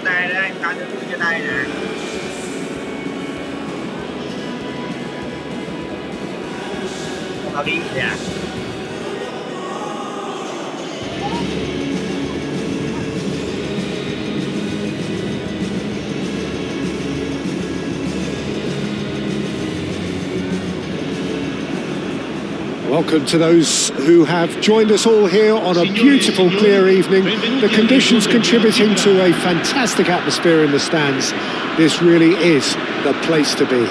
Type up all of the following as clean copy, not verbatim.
tay đó, em coi đưa cho tay nè. Tao đi vậy. Welcome to those who have joined us all here on a beautiful, clear evening. The conditions contributing to a fantastic atmosphere in the stands. This really is the place to be.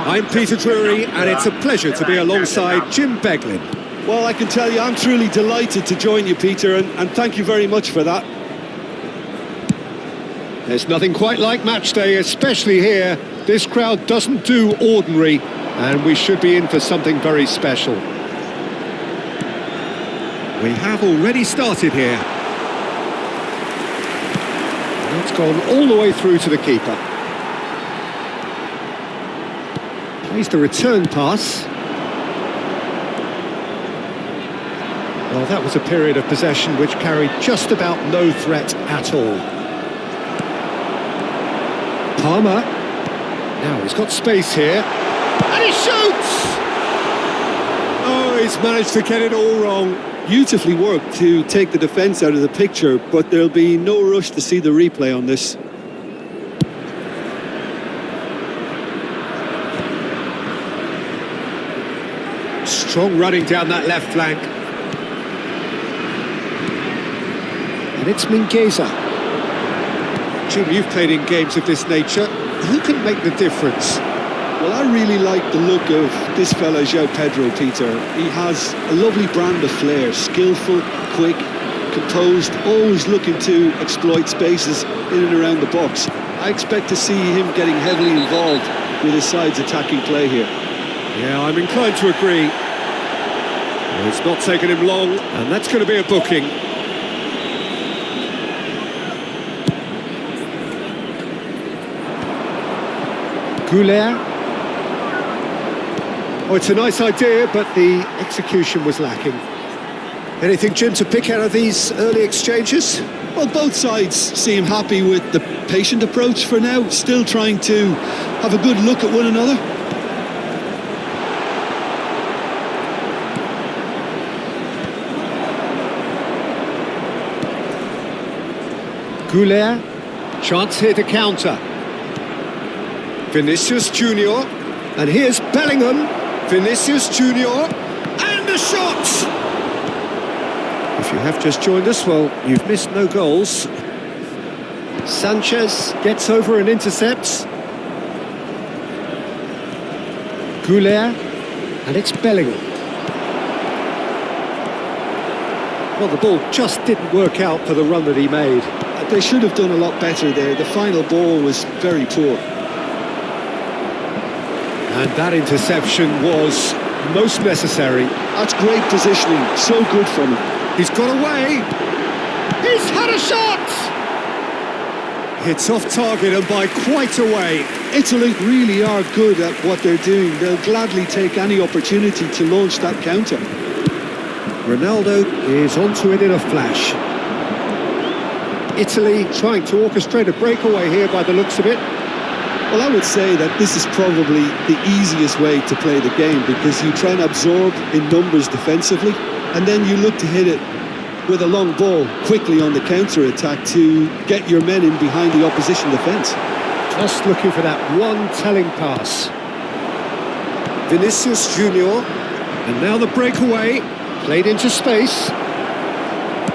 I'm Peter Drury, and it's a pleasure to be alongside Jim Beglin. Well, I can tell you, I'm truly delighted to join you, Peter, and thank you very much for that. There's nothing quite like match day, especially here. This crowd doesn't do ordinary, and we should be in for something very special. We have already started here. It's gone all the way through to the keeper. Plays the return pass. Well, that was a period of possession which carried just about no threat at all. Palmer. Now he's got space here. And he shoots! Oh, he's managed to get it all wrong. Beautifully worked to take the defence out of the picture, but there'll be no rush to see the replay on this. Strong running down that left flank. And it's Mingueza. Jim, you've played in games of this nature. Who can make the difference? Well, I really like the look of this fella, João Pedro, Peter. He has a lovely brand of flair, skillful, quick, composed, always looking to exploit spaces in and around the box. I expect to see him getting heavily involved with his side's attacking play here. Yeah, I'm inclined to agree. Well, it's not taken him long, and that's going to be a booking. Goulet. Oh, it's a nice idea, but the execution was lacking. Anything, Jim, to pick out of these early exchanges? Well, both sides seem happy with the patient approach for now, still trying to have a good look at one another. Goulet, chance here to counter. Vinicius Junior, and here's Bellingham. Vinicius Junior, and a shot! If you have just joined us, well, you've missed no goals. Sanchez gets over and intercepts. Goulet, and it's Bellingham. Well, the ball just didn't work out for the run that he made. They should have done a lot better there. The final ball was very poor. And that interception was most necessary. That's great positioning, so good from him. He's got away. He's had a shot! It's off target and by quite a way. Italy really are good at what they're doing. They'll gladly take any opportunity to launch that counter. Ronaldo is onto it in a flash. Italy trying to orchestrate a breakaway here by the looks of it. Well, I would say that this is probably the easiest way to play the game, because you try and absorb in numbers defensively, and then you look to hit it with a long ball quickly on the counter-attack to get your men in behind the opposition defence. Just looking for that one telling pass. Vinicius Junior, and now the breakaway, played into space.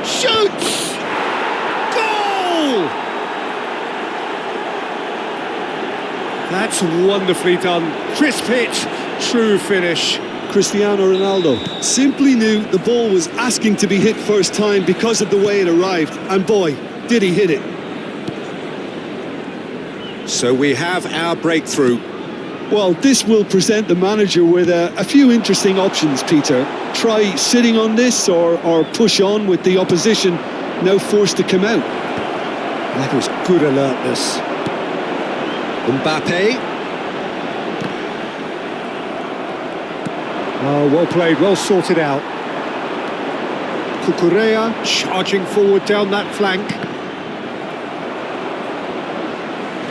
Shoots! Goal! That's wonderfully done. Crisp hit, true finish. Cristiano Ronaldo simply knew the ball was asking to be hit first time because of the way it arrived, and boy, did he hit it. So we have our breakthrough. Well, this will present the manager with a few interesting options, Peter. Try sitting on this or push on with the opposition now forced to come out. That was good alertness. Mbappe. Oh, well played, well sorted out. Cucurella charging forward down that flank.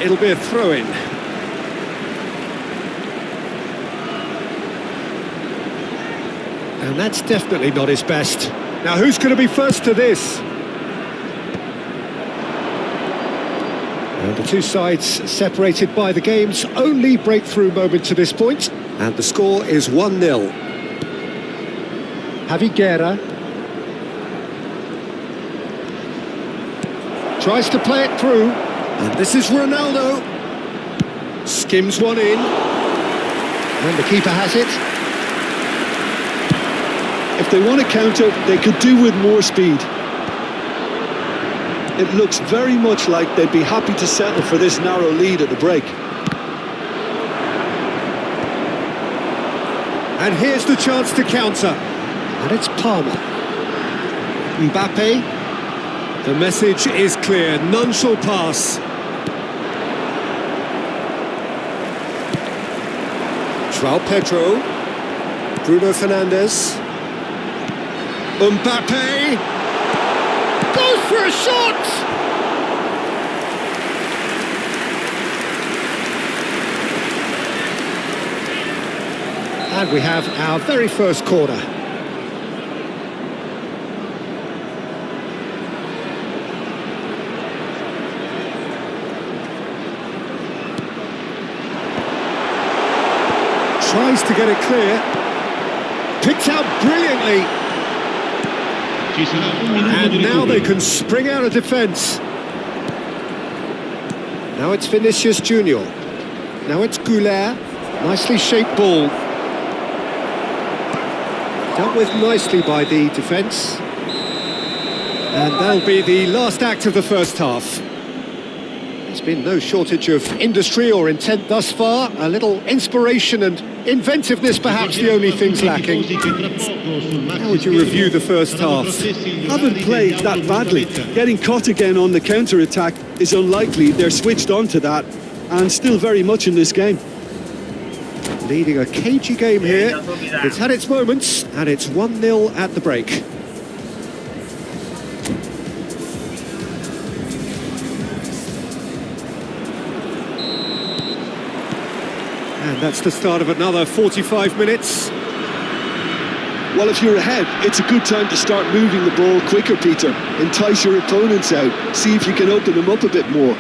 it'll be a throw-in. And that's definitely not his best. Now, who's going to be first to this? And the two sides separated by the game's only breakthrough moment to this point. And the score is 1-0. Javi Guerra tries to play it through. And this is Ronaldo. Skims one in. And the keeper has it. If they want to counter, they could do with more speed. It looks very much like they'd be happy to settle for this narrow lead at the break. And here's the chance to counter. And it's Palmer. Mbappe. The message is clear, none shall pass. João Pedro. Bruno Fernandes. Mbappe. Goes for a shot! And we have our very first corner. Tries to get it clear. Picked out brilliantly. And now they can spring out of defence. Now it's Vinicius Junior. Now it's Goulet. Nicely shaped ball. Dealt with nicely by the defence. And that'll be the last act of the first half. There's been no shortage of industry or intent thus far. A little inspiration and inventiveness, perhaps the only things lacking. How would you review the first half? Haven't played that badly. Getting caught again on the counter-attack is unlikely. They're switched on to that and still very much in this game. Leading a cagey game here. It's had its moments, and it's 1-0 at the break. And that's the start of another 45 minutes. Well, if you're ahead, it's a good time to start moving the ball quicker, Peter. Entice your opponents out. See if you can open them up a bit more.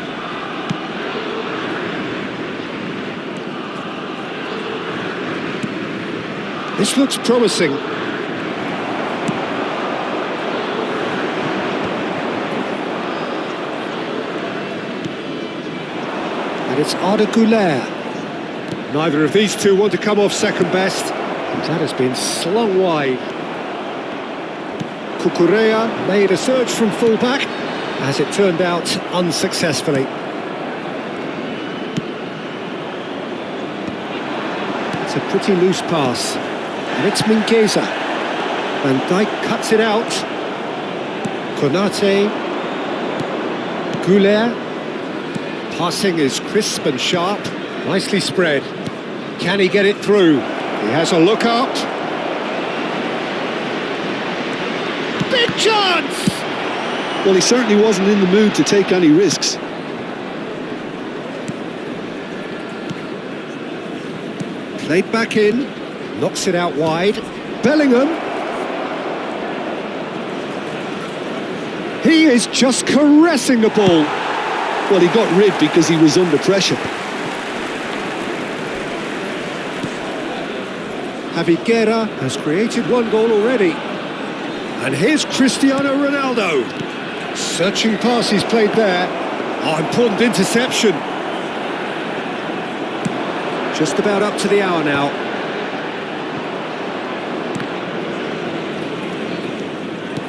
This looks promising. And it's Arda Güler. Neither of these two want to come off second best. That has been slung wide. Cucurella made a surge from full-back, as it turned out unsuccessfully. It's a pretty loose pass. And it's Mingueza. Van Dijk cuts it out. Konate. Goulet. Passing is crisp and sharp. Nicely spread. Can he get it through? He has a look up. Big chance! Well, he certainly wasn't in the mood to take any risks. Played back in. Knocks it out wide. Bellingham. He is just caressing the ball. Well, he got rid because he was under pressure. Javi Guerra has created one goal already. And here's Cristiano Ronaldo. Searching pass he's played there. Oh, important interception. Just about up to the hour now.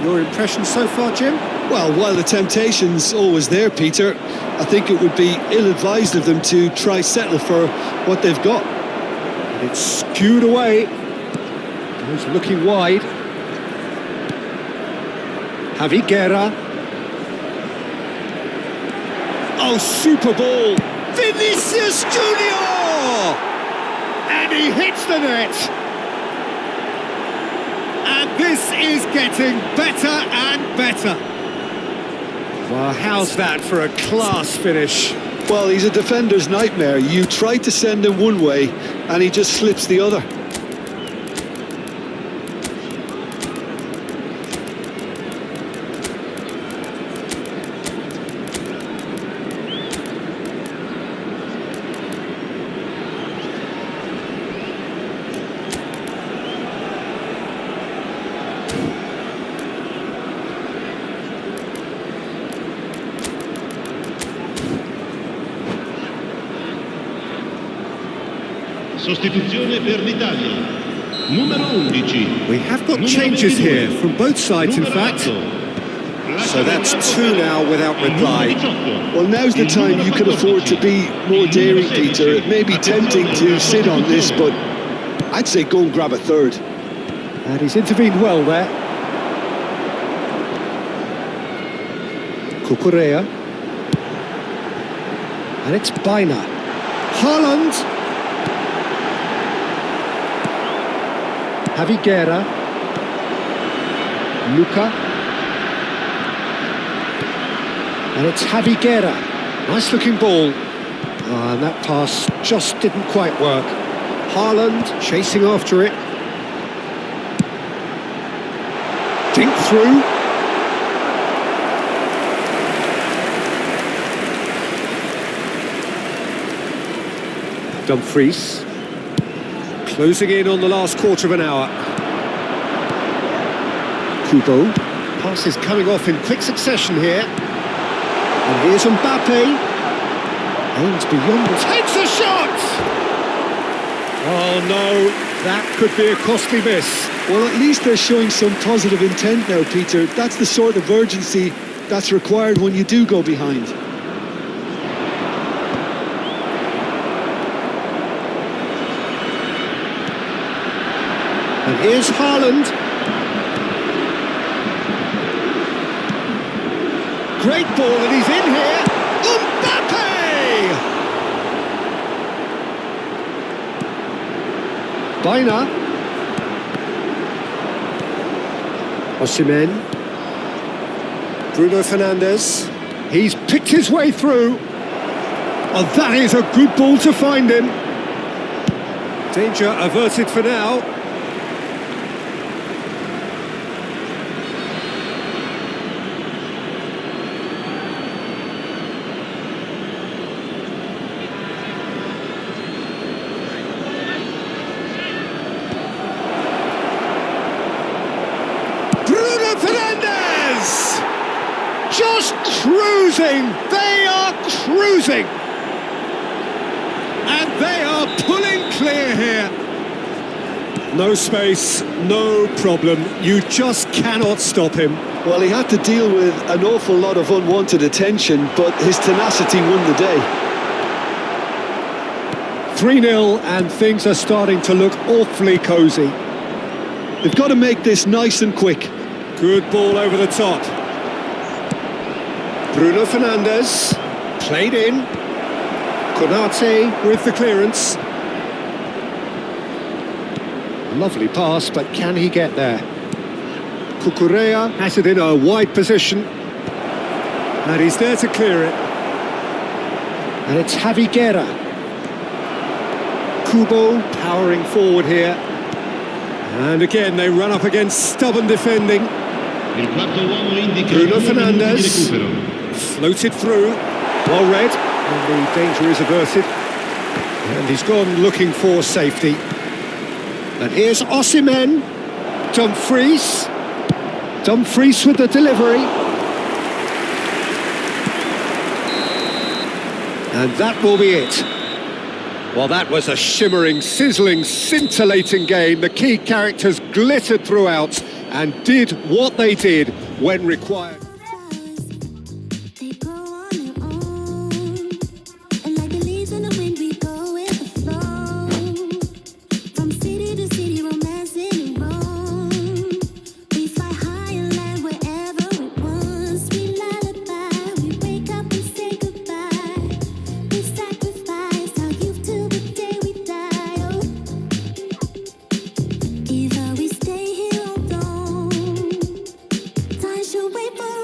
Your impression so far, Jim? Well, while the temptation's always there, Peter, I think it would be ill-advised of them to try settle for what they've got. It's skewed away. He's looking wide. Javi Guerra. Oh, super ball. Vinicius Junior! And he hits the net. And this is getting better and better. Well, how's that for a class finish? Well, he's a defender's nightmare. You try to send him one way and he just slips the other. Sostituzione per l'Italia. Numero 11. We have got changes here from both sides, in fact. So that's two now without reply. Well, now's the time you can afford to be more daring, Peter. It may be tempting to sit on this, but I'd say go and grab a third. And he's intervened well there. Cucurella. And it's Baina. Haaland. Javi Guerra. Luca. And it's Javi Guerra. Nice looking ball. And that pass just didn't quite work. Haaland chasing after it. Dink through. Dumfries. Closing in on the last quarter of an hour. Kubo. Passes coming off in quick succession here. And here's Mbappe. Aims beyond it. Takes a shot! Oh no, that could be a costly miss. Well, at least they're showing some positive intent now, Peter. That's the sort of urgency that's required when you do go behind. And here's Haaland. Great ball, and he's in here. Mbappe! Baina. Osimhen. Bruno Fernandes. He's picked his way through. Oh, that is a good ball to find him. Danger averted for now. Fernandes! Just cruising! They are cruising! And they are pulling clear here. No space, no problem. You just cannot stop him. Well, he had to deal with an awful lot of unwanted attention, but his tenacity won the day. 3-0, and things are starting to look awfully cosy. They've got to make this nice and quick. Good ball over the top. Bruno Fernandes, played in. Konate with the clearance. Lovely pass, but can he get there? Cucurella has it in a wide position. And he's there to clear it. And it's Javi Guerra. Kubo powering forward here. And again, they run up against stubborn defending. Bruno Fernandes. Floated through. Well read. And the danger is averted. And he's gone looking for safety. And here's Osimhen. Dumfries. Dumfries with the delivery. And that will be it. Well, that was a shimmering, sizzling, scintillating game. The key characters glittered throughout and did what they did when required. Wait for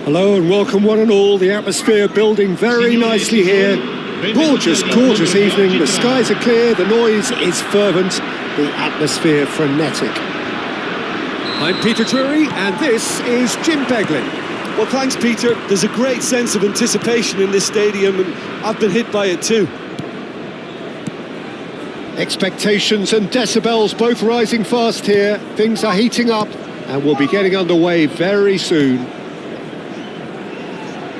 Hello and welcome one and all. The atmosphere building very nicely here. Gorgeous, gorgeous evening. The skies are clear, the noise is fervent, the atmosphere frenetic. I'm Peter Drury and this is Jim Beglin. Well, thanks, Peter. There's a great sense of anticipation in this stadium, and I've been hit by it too. Expectations and decibels both rising fast here. Things are heating up and we'll be getting underway very soon.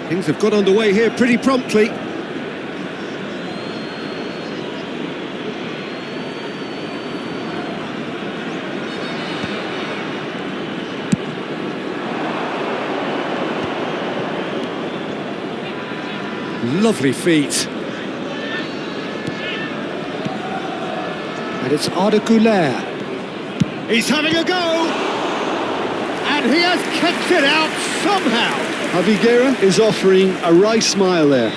Things have got underway here pretty promptly. Lovely feet. And it's Arda Güler. He's having a go! And he has kicked it out somehow. Javi Guerra is offering a right smile there.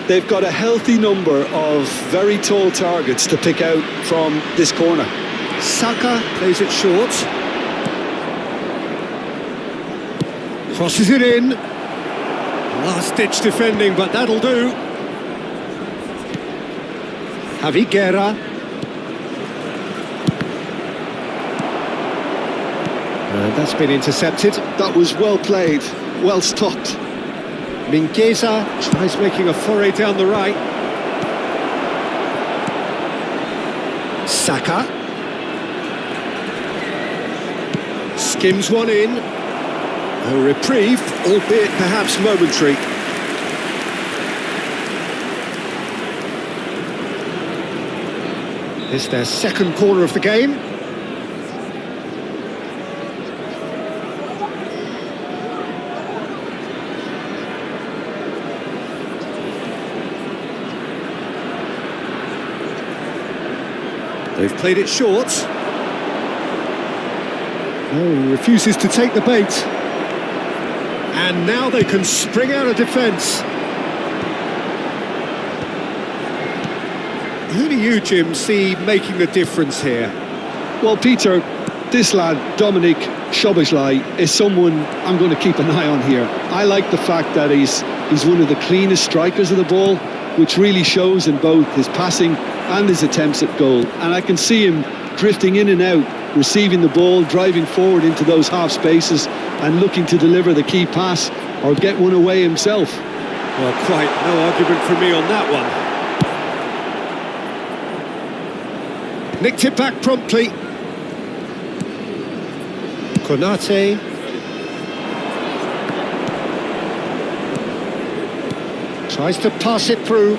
They've got a healthy number of very tall targets to pick out from this corner. Saka plays it short. Crosses it in. Last-ditch defending, but that'll do. Javi Guerra. And that's been intercepted. That was well played, well stopped. Mingueza tries making a foray down the right. Saka. Skims one in. A reprieve, albeit perhaps momentary. It's their second corner of the game. They've played it short. Oh, refuses to take the bait. And now they can spring out of defence. Who do you, Jim, see making the difference here? Well, Peter, this lad, Dominic Szoboszlai, is someone I'm going to keep an eye on here. I like the fact that he's one of the cleanest strikers of the ball, which really shows in both his passing and his attempts at goal. And I can see him drifting in and out, receiving the ball, driving forward into those half spaces and looking to deliver the key pass or get one away himself. Well, quite no argument from me on that one. Nicked it back promptly. Konate. Tries to pass it through.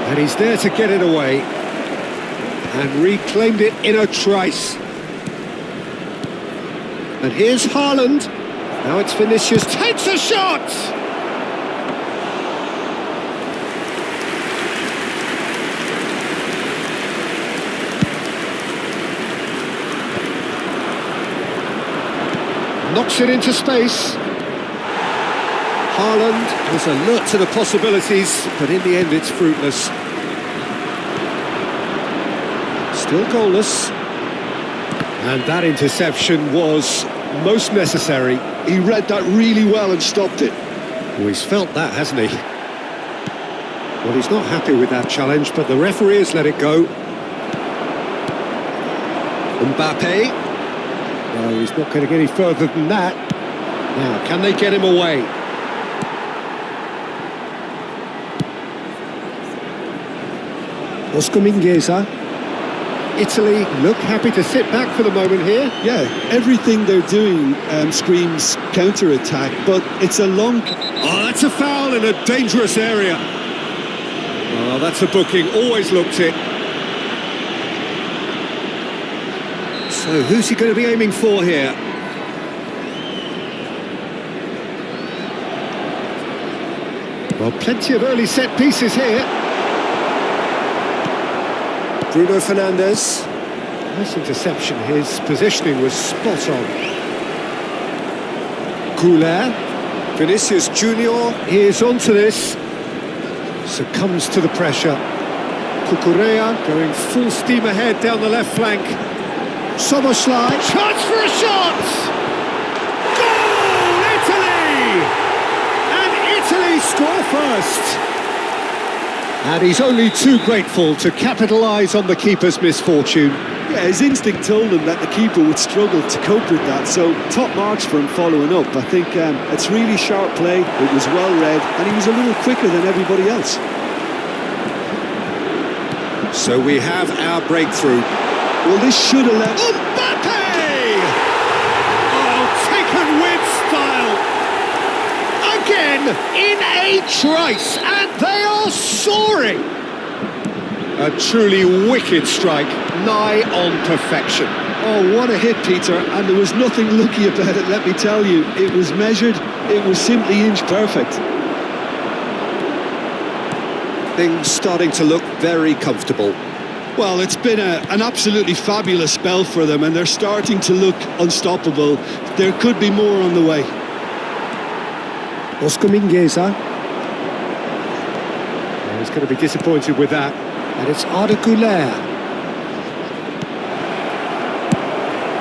And he's there to get it away. And reclaimed it in a trice. And here's Haaland. Now it's Vinicius. Takes a shot! Knocks it into space. Haaland was alert to the possibilities, but in the end it's fruitless. Still goalless. And that interception was most necessary. He read that really well and stopped it. Well, he's felt that, hasn't he? Well, he's not happy with that challenge, but the referee has let it go. Mbappe. No, he's not going to get any further than that. Now, can they get him away? Oscar Mingueza. Italy look happy to sit back for the moment here. Yeah, everything they're doing screams counter-attack, but it's a long... Oh, that's a foul in a dangerous area. Oh, that's a booking, always looked it. So who's he going to be aiming for here? Well, plenty of early set pieces here. Bruno Fernandes. Nice interception. His positioning was spot on. Güler. Vinicius Junior. He is onto this. Succumbs to the pressure. Cucurella going full steam ahead down the left flank. Soboslai, chance for a shot! Goal, Italy! And Italy score first. And he's only too grateful to capitalise on the keeper's misfortune. Yeah, his instinct told him that the keeper would struggle to cope with that, so top marks for him following up. I think it's really sharp play, it was well read, and he was a little quicker than everybody else. So we have our breakthrough. Well, this should have left... Mbappe! Oh, taken with style! Again, in a trice, and they are soaring! A truly wicked strike, nigh on perfection. Oh, what a hit, Peter, and there was nothing lucky about it, let me tell you. It was measured, it was simply inch perfect. Things starting to look very comfortable. Well, it's been an absolutely fabulous spell for them, and they're starting to look unstoppable. There could be more on the way. Oscar Mingueza. He's going to be disappointed with that. And it's Arda Güler.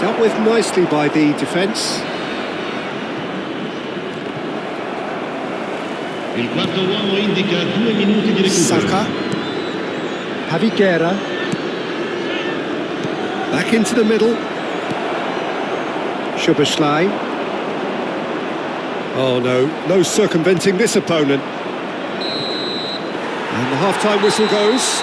Dealt with nicely by the defence. Il quarto uomo indica 2 minuti di recupero. Saka. Javi Guerra. Back into the middle. Szoboszlai. Oh no circumventing this opponent. And the half-time whistle goes.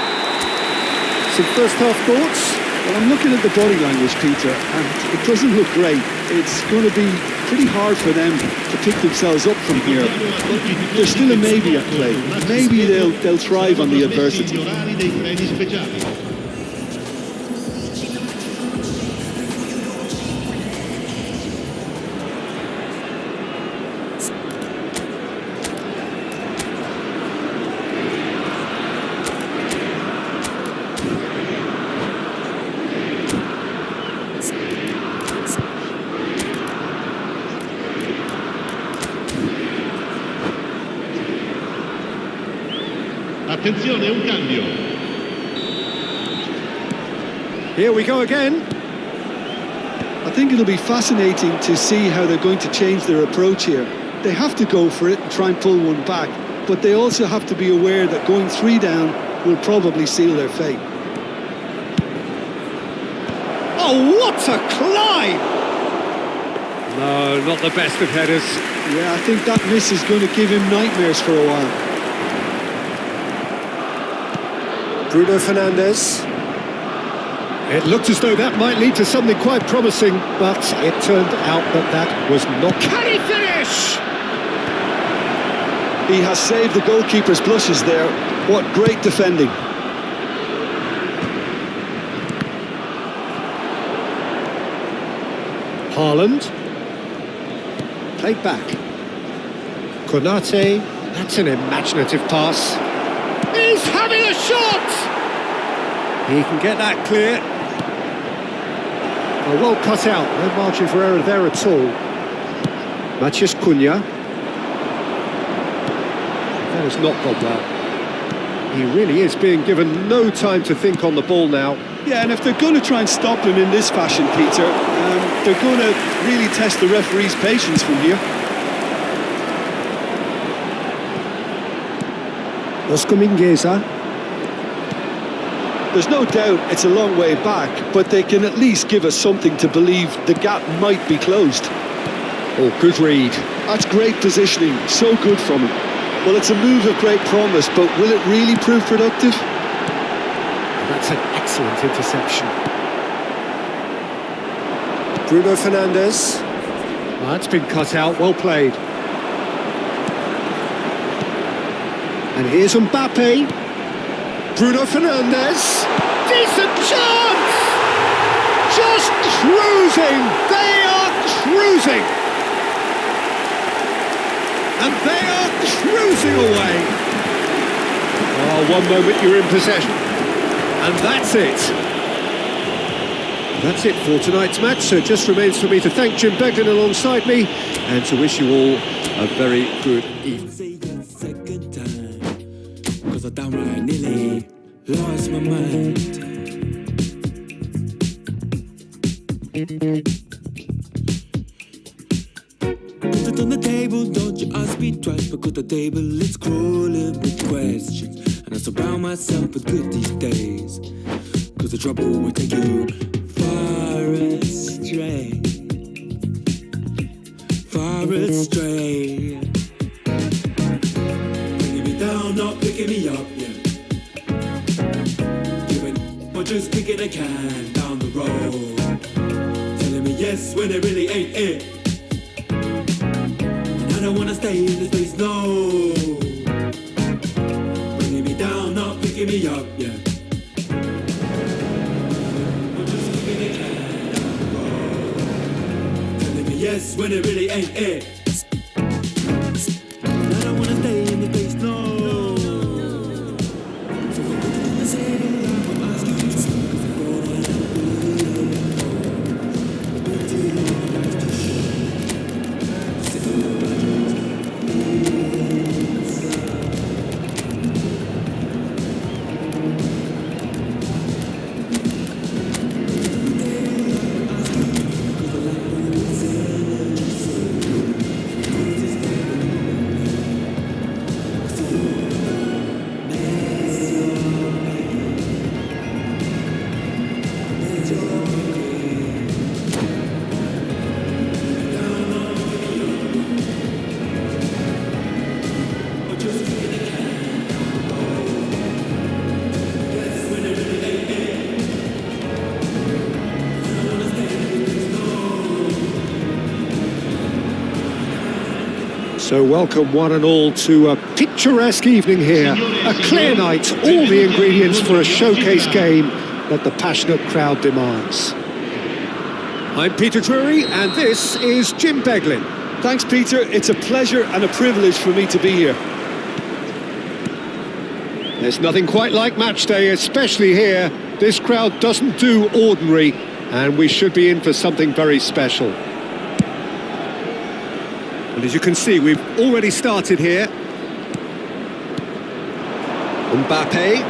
Some first-half thoughts? Well, I'm looking at the body language, Peter, and it doesn't look great. It's going to be pretty hard for them to pick themselves up from here. But there's still a maybe at play. Maybe they'll thrive on the adversity. Attenzione, un cambio. Here we go again. I think it'll be fascinating to see how they're going to change their approach here. They have to go for it and try and pull one back, but they also have to be aware that going 3 down will probably seal their fate. Oh, what a climb! No, not the best of headers. Yeah, I think that miss is going to give him nightmares for a while. Bruno Fernandes. It looked as though that might lead to something quite promising, but it turned out that was not... Can he finish? He has saved the goalkeeper's blushes there. What great defending. Haaland. Played back. Konate. That's an imaginative pass. He's having a shot! He can get that clear. Oh, well cut out. No margin for error there at all. Matheus Cunha. That has not gone well. He really is being given no time to think on the ball now. Yeah, and if they're going to try and stop him in this fashion, Peter, they're going to really test the referee's patience from here. Oscar Mingueza. There's no doubt it's a long way back, but they can at least give us something to believe the gap might be closed. Oh, good read. That's great positioning, so good from him. Well, it's a move of great promise, but will it really prove productive? That's an excellent interception. Bruno Fernandes. Well, that's been cut out, well played. And here's Mbappe. Bruno Fernandes. Decent chance! Just cruising! They are cruising! And they are cruising away! Oh, one moment you're in possession. And that's it. That's it for tonight's match, so it just remains for me to thank Jim Begden alongside me and to wish you all a very good evening. Cause I downright nearly lost my mind. Put it on the table, don't you ask me twice, because the table is crawling with questions, and I surround myself with good these days, cause the trouble will take you far astray, far astray. Bringing me down, not picking me up, yeah. Giving or just kicking a can down the road, telling me yes when it really ain't it. I don't wanna stay in this place, no. Bringing me down, not picking me up, yeah. I'm just kicking a can down the road, telling me yes when it really ain't it. I don't wanna stay in this place, no. So I'm gonna say I'm asking you to stop, 'cause I'm gonna So welcome one and all to a picturesque evening here, a clear night, all the ingredients for a showcase game that the passionate crowd demands. I'm Peter Drury and this is Jim Beglin. Thanks, Peter. It's a pleasure and a privilege for me to be here. There's nothing quite like match day, especially here. This crowd doesn't do ordinary, and we should be in for something very special. And as you can see, we've already started here. Mbappe.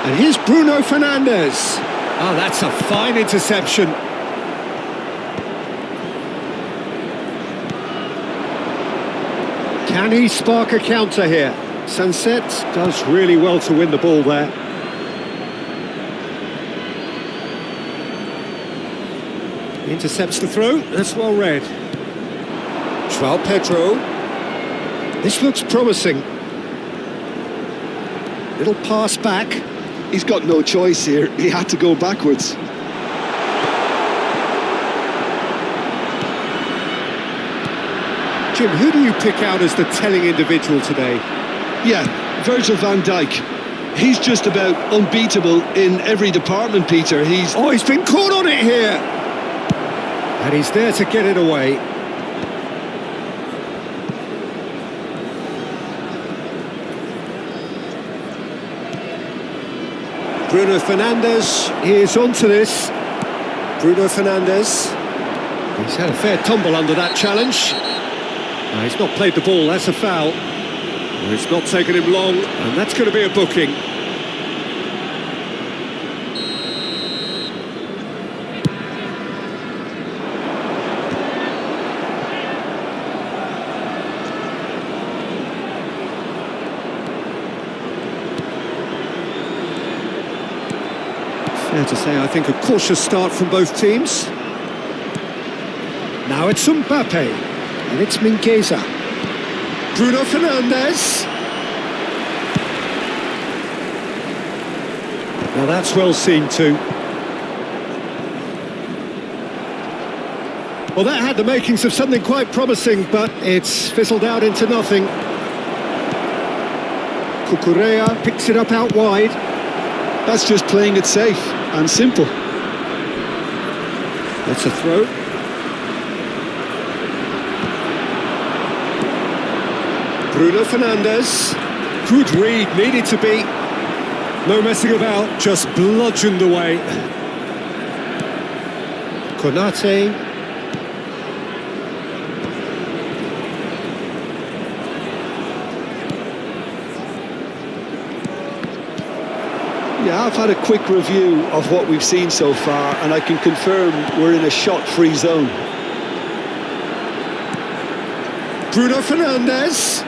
And here's Bruno Fernandes. Oh, that's a fine interception. Can he spark a counter here? Sunset does really well to win the ball there. Intercepts the throw, that's well read. João Pedro. This looks promising. Little pass back. He's got no choice here. He had to go backwards. Jim, who do you pick out as the telling individual today? Yeah, Virgil van Dijk. He's just about unbeatable in every department, Peter. He's been caught on it here. And he's there to get it away. Bruno Fernandes is onto this. Bruno Fernandes. He's had a fair tumble under that challenge. No, he's not played the ball, that's a foul. No, it's not taken him long, and that's going to be a booking. Fair to say, I think a cautious start from both teams. Now it's Mbappe, and it's Mingueza. Bruno Fernandes. Now that's well seen too. Well, that had the makings of something quite promising, but it's fizzled out into nothing. Cucurella picks it up out wide. That's just playing it safe and simple. That's a throw. Bruno Fernandes. Good read, needed to be. No messing about, just bludgeoned away. Konate. Yeah, I've had a quick review of what we've seen so far, and I can confirm we're in a shot-free zone. Bruno Fernandes.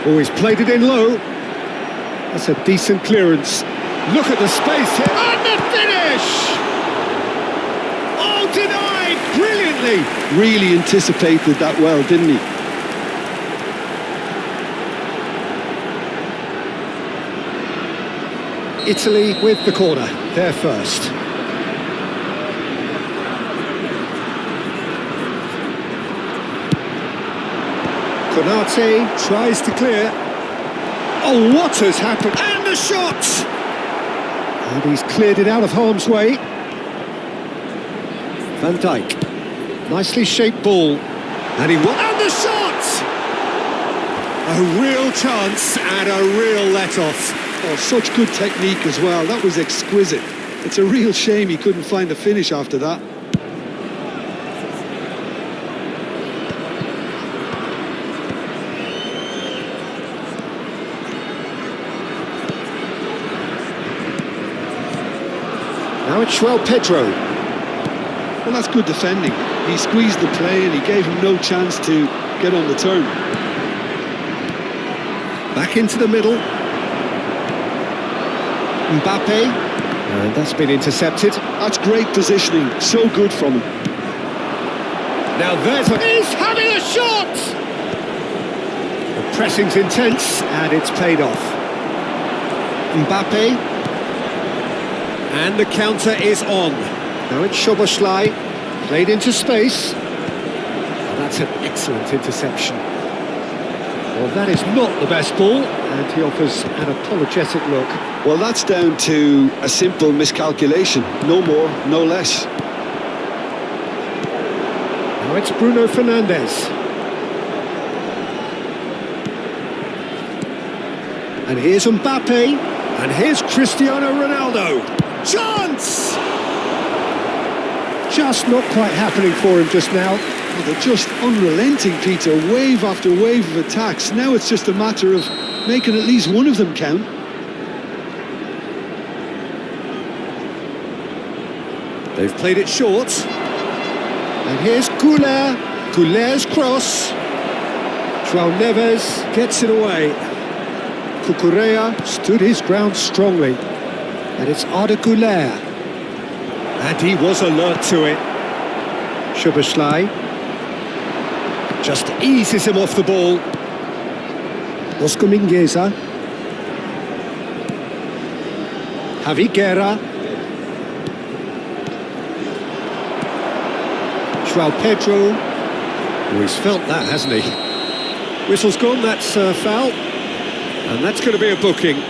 Always played it in low. That's a decent clearance. Look at the space here. And the finish! Oh, denied brilliantly. Really anticipated that well, didn't he? Italy with the corner. They're first. Konate tries to clear. Oh, what has happened? And the shot! And he's cleared it out of harm's way. Van Dijk. Nicely shaped ball. And he won. And the shot! A real chance and a real let-off. Oh, such good technique as well. That was exquisite. It's a real shame he couldn't find a finish after that. Now it's Pedro. Well, that's good defending. He squeezed the play and he gave him no chance to get on the turn. Back into the middle. Mbappe. And that's been intercepted. That's great positioning. So good from him. Now he's having a shot! The pressing's intense and it's paid off. Mbappe. And the counter is on. Now it's Szoboszlai, played into space. And that's an excellent interception. Well, that is not the best ball, and he offers an apologetic look. Well, that's down to a simple miscalculation. No more, no less. Now it's Bruno Fernandes. And here's Mbappe. And here's Cristiano Ronaldo. Chance! Just not quite happening for him just now. Well, they're just unrelenting, Peter. Wave after wave of attacks. Now it's just a matter of making at least one of them count. They've played it short. And here's Goulet. Goulet's cross. João Neves gets it away. Cucurella stood his ground strongly. And it's Arda Güler. And he was alert to it. Szoboszlai just eases him off the ball. Oscar Mingueza. Javi Guerra. João Pedro. Oh, he's felt that, hasn't he? Whistle's gone, that's a foul. And that's going to be a booking.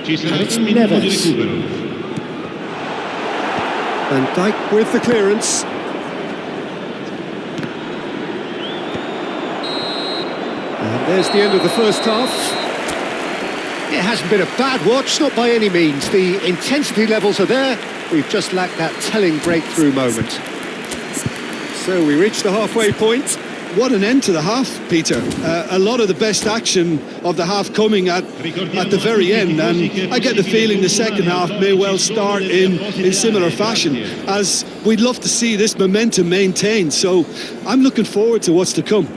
Ci sarà It's un minuto di Neves. recupero. Van Dijk with the clearance. And there's the end of the first half. It hasn't been a bad watch, not by any means. The intensity levels are there. We've just lacked that telling breakthrough moment. So we reached the halfway point. What an end to the half, Peter. A lot of the best action of the half coming at the very end, and I get the feeling the second half may well start in similar fashion, as we'd love to see this momentum maintained. So I'm looking forward to what's to come.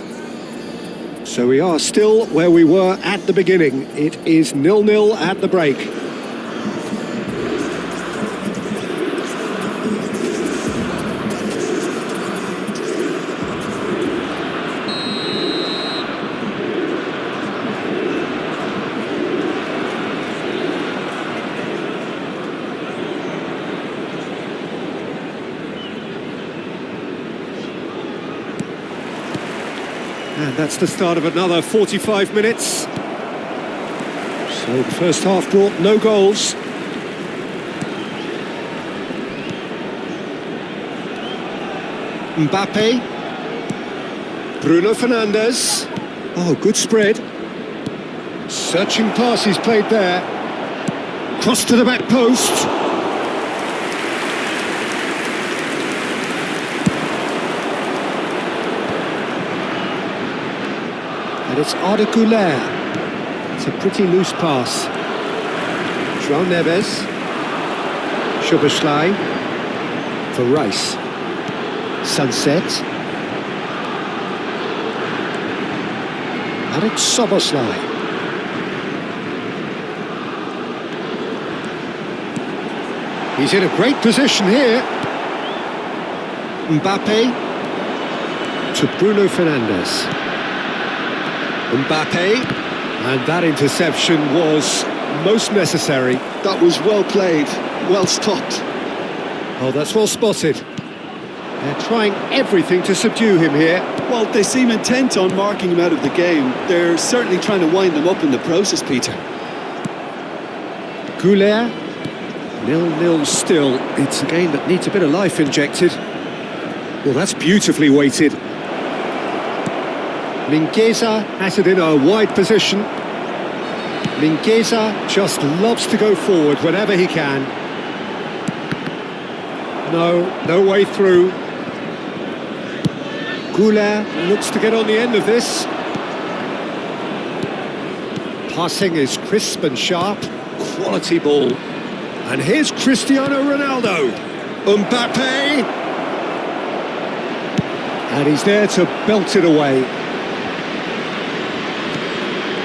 So we are still where we were at the beginning. It is 0-0 at the break. And that's the start of another 45 minutes. So the first half brought no goals. Mbappe. Bruno Fernandes. Oh, good spread. Searching passes played there. Cross to the back post. And it's Arda Güler. It's a pretty loose pass. João Neves. Szoboszlai. For Rice. Sunset. And it's Szoboszlai. He's in a great position here. Mbappe to Bruno Fernandes. Mbappe, and that interception was most necessary. That was well played, well stopped. Oh, that's well spotted. They're trying everything to subdue him here. Well, they seem intent on marking him out of the game. They're certainly trying to wind them up in the process, Peter. Güler, 0-0 still. It's a game that needs a bit of life injected. Well, that's beautifully weighted. Mingueza has it in a wide position. Mingueza just loves to go forward whenever he can. No way through. Güler looks to get on the end of this. Passing is crisp and sharp. Quality ball. And here's Cristiano Ronaldo. Mbappe. And he's there to belt it away.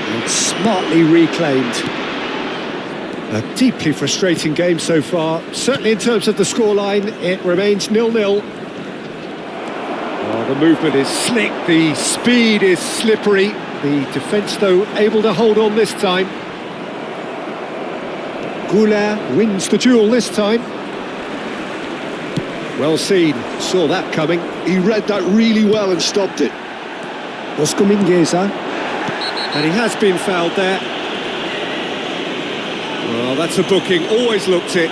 And smartly reclaimed. A deeply frustrating game so far. Certainly in terms of the scoreline, it remains 0-0. Oh, the movement is slick, the speed is slippery. The defence, though, able to hold on this time. Güler wins the duel this time. Well seen, saw that coming. He read that really well and stopped it. Oscar Mingueza. And he has been fouled there. Well, that's a booking, always looked it.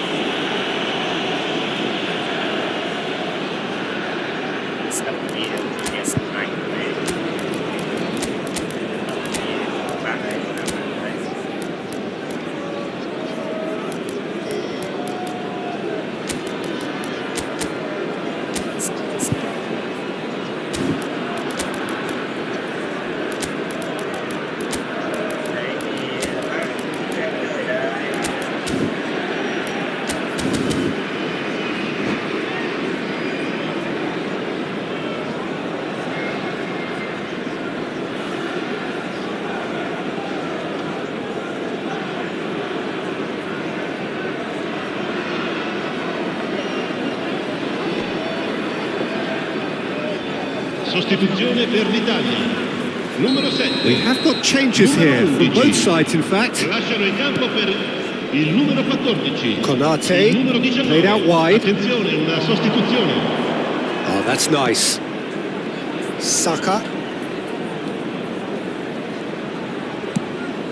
Sostituzione per l'Italia. Numero 7. We have got changes here from both sides, in fact. Lasciano il campo per il numero 14. Konate, Il numero 19. played out wide. Attenzione, una sostituzione. Oh, that's nice. Saka.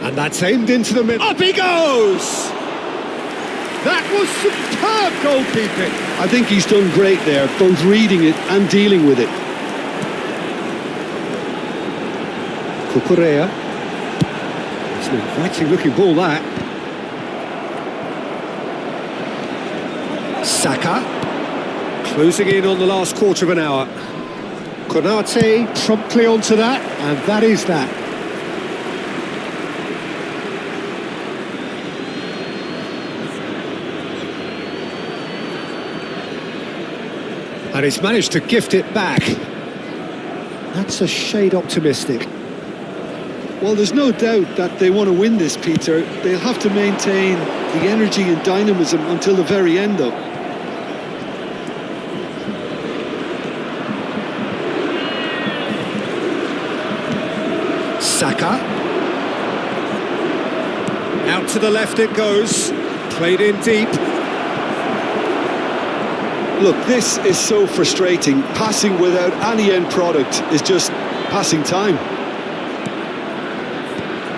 And that's aimed into the middle. Up he goes! That was superb goalkeeping. I think he's done great there, both reading it and dealing with it. Cucurella. It's an inviting looking ball, that. Saka. Closing in on the last quarter of an hour. Konate promptly onto that, and that is that. And he's managed to gift it back. That's a shade optimistic. Well, there's no doubt that they want to win this, Peter. They'll have to maintain the energy and dynamism until the very end, though. Saka. Out to the left it goes. Played in deep. Look, this is so frustrating. Passing without any end product is just passing time.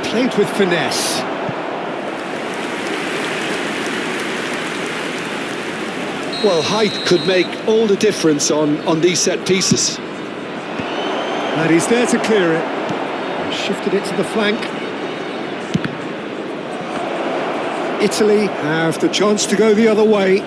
Played with finesse. Well, height could make all the difference on these set pieces. And he's there to clear it. Shifted it to the flank. Italy have the chance to go the other way.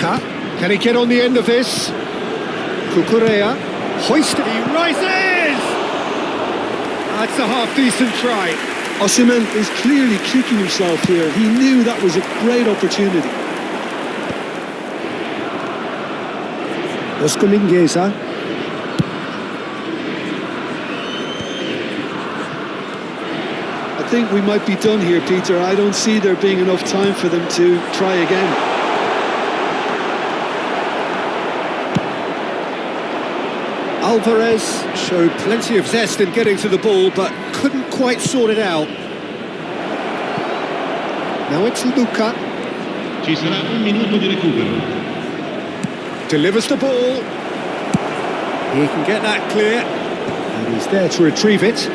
Luca. Can he get on the end of this? Cucurella. Hoisted. He rises! That's a half-decent try. Osimhen is clearly kicking himself here. He knew that was a great opportunity. Oscar Mingueza. I think we might be done here, Peter. I don't see there being enough time for them to try again. Alvarez showed plenty of zest in getting to the ball, but couldn't quite sort it out. Now it's Luca. Ci sarà un minuto di recupero. Delivers the ball. He can get that clear. And he's there to retrieve it.